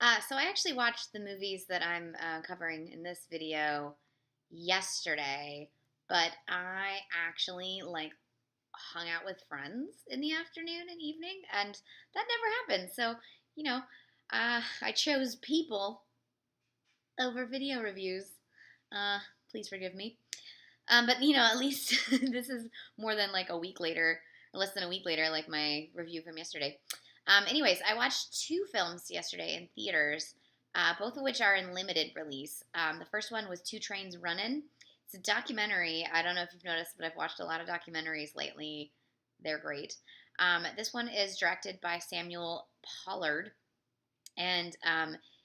So I actually watched the movies that I'm covering in this video yesterday, but I actually hung out with friends in the afternoon and evening, and that never happened. So, you know, I chose people over video reviews. Uh, Please forgive me. But at least this is more than like a week later, less than a week later, like my review from yesterday. Anyways, I watched two films yesterday in theaters, both of which are in limited release. The first one was Trains Runnin. It's a documentary. I don't know if you've noticed, but I've watched a lot of documentaries lately. They're great. This one is directed by Samuel Pollard, and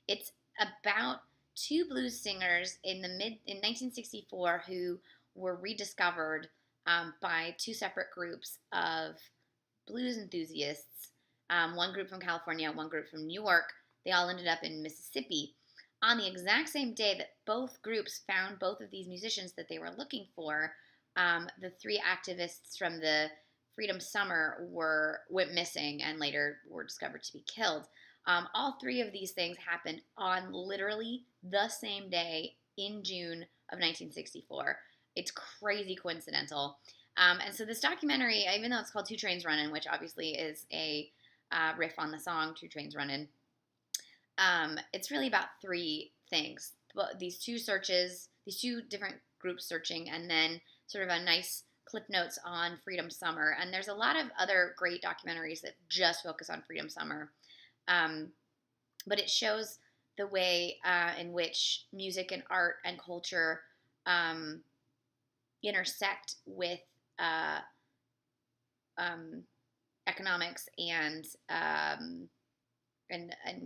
it's about two blues singers in 1964 who were rediscovered by two separate groups of blues enthusiasts. One group from California, one group from New York. They all ended up in Mississippi on the exact same day that both groups found both of these musicians that they were looking for. The three activists from the Freedom Summer went missing and later were discovered to be killed. All three of these things happened on literally the same day in June of 1964. It's crazy coincidental. And so this documentary, even though it's called Two Trains Runnin', which obviously is a riff on the song Two Trains Runnin', it's really about three things. These two different groups searching, and then sort of a nice clip notes on Freedom Summer. And there's a lot of other great documentaries that just focus on Freedom Summer. But it shows the way in which music and art and culture intersect with economics and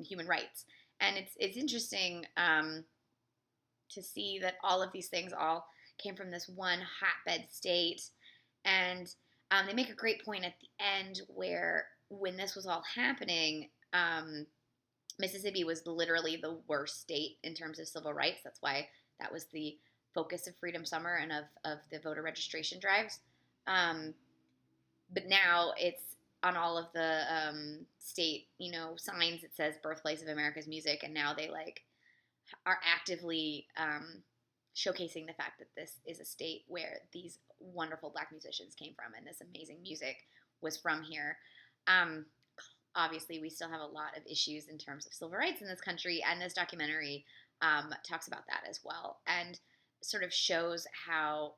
human rights. And it's interesting to see that all of these things all came from this one hotbed state. And they make a great point at the end where when this was all happening, Mississippi was literally the worst state in terms of civil rights. That's why that was the focus of Freedom Summer and of the voter registration drives. But now it's on all of the state, signs. It says "Birthplace of America's Music," and now they are actively showcasing the fact that this is a state where these wonderful Black musicians came from, and this amazing music was from here. Obviously, we still have a lot of issues in terms of civil rights in this country, and this documentary talks about that as well, and sort of shows how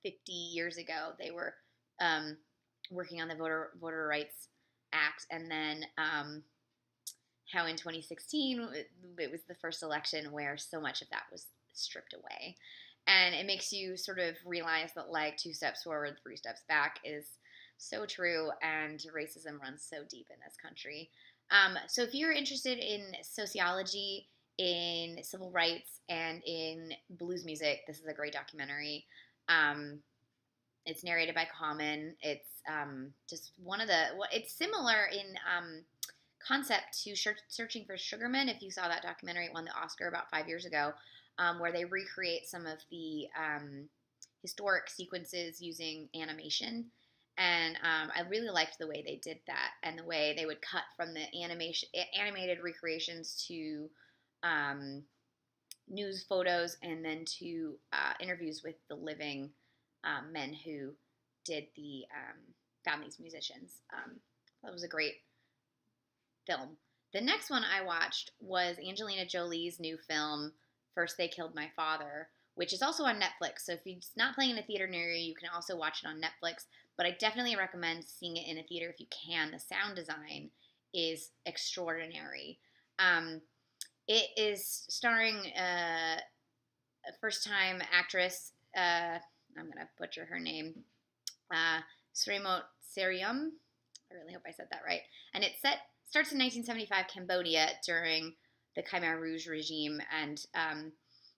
50 years ago they were working on the Voter Rights Act, and then how in 2016 it was the first election where so much of that was stripped away. And it makes you sort of realize that two steps forward, three steps back is so true, and racism runs so deep in this country. So if you're interested in sociology, in civil rights, and in blues music, this is a great documentary. It's narrated by Common. It's just it's similar in concept to Searching for Sugarman. If you saw that documentary, it won the Oscar about 5 years ago, where they recreate some of the historic sequences using animation. And I really liked the way they did that, and the way they would cut from the animated recreations to news photos, and then to interviews with the living men who found these musicians. That was a great film. The next one I watched was Angelina Jolie's new film, First They Killed My Father, which is also on Netflix. So if it's not playing in a theater near you, you can also watch it on Netflix. But I definitely recommend seeing it in a theater if you can. The sound design is extraordinary. It is starring a first-time actress, I'm going to butcher her name, Srimot Serium. I really hope I said that right. And it starts in 1975 Cambodia during the Khmer Rouge regime, and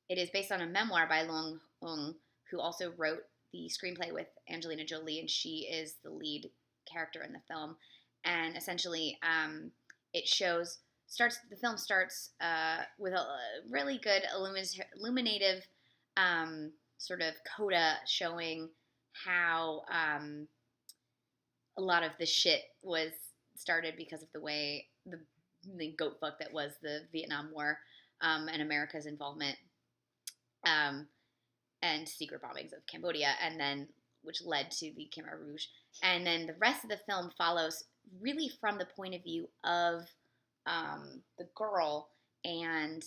it is based on a memoir by Long Ung, who also wrote the screenplay with Angelina Jolie, and she is the lead character in the film. And essentially, the film starts with a really good illuminative sort of coda showing how a lot of the shit was started because of the way the the goat fuck that was the Vietnam War, and America's involvement, um, and secret bombings of Cambodia, and then which led to the Khmer Rouge. And then the rest of the film follows really from the point of view of the girl. And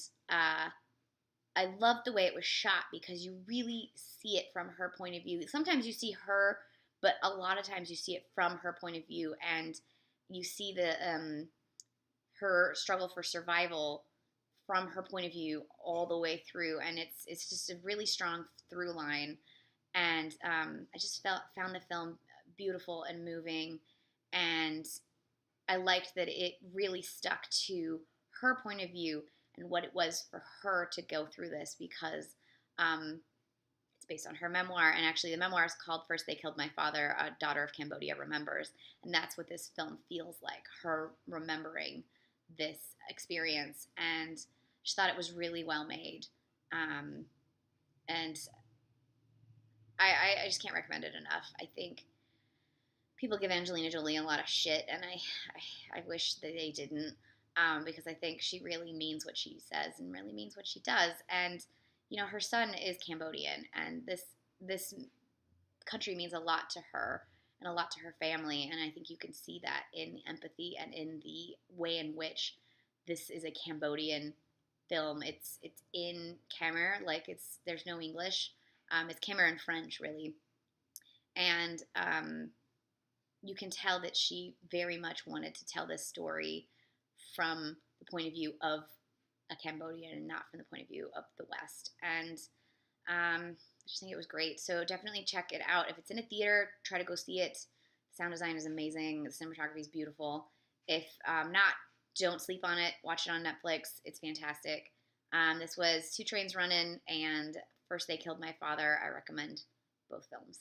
I love the way it was shot because you really see it from her point of view. Sometimes you see her, but a lot of times you see it from her point of view, and you see the her struggle for survival from her point of view all the way through, and it's just a really strong through line. And I just found the film beautiful and moving, and I liked that it really stuck to her point of view and what it was for her to go through this, because it's based on her memoir, and actually the memoir is called First They Killed My Father, A Daughter of Cambodia Remembers, and that's what this film feels like, her remembering this experience. And just thought it was really well made, and I just can't recommend it enough. I think people give Angelina Jolie a lot of shit, and I wish that they didn't, because I think she really means what she says and really means what she does. And her son is Cambodian, and this country means a lot to her and a lot to her family, and I think you can see that in the empathy and in the way in which this is a Cambodian film. It's in Khmer, like there's no English. It's Khmer and French, really. And you can tell that she very much wanted to tell this story from the point of view of a Cambodian and not from the point of view of the West. And I just think it was great. So definitely check it out. If it's in a theater, try to go see it. The sound design is amazing. The cinematography is beautiful. If not, don't sleep on it. Watch it on Netflix. It's fantastic. This was Trains Runnin and First They Killed My Father. I recommend both films.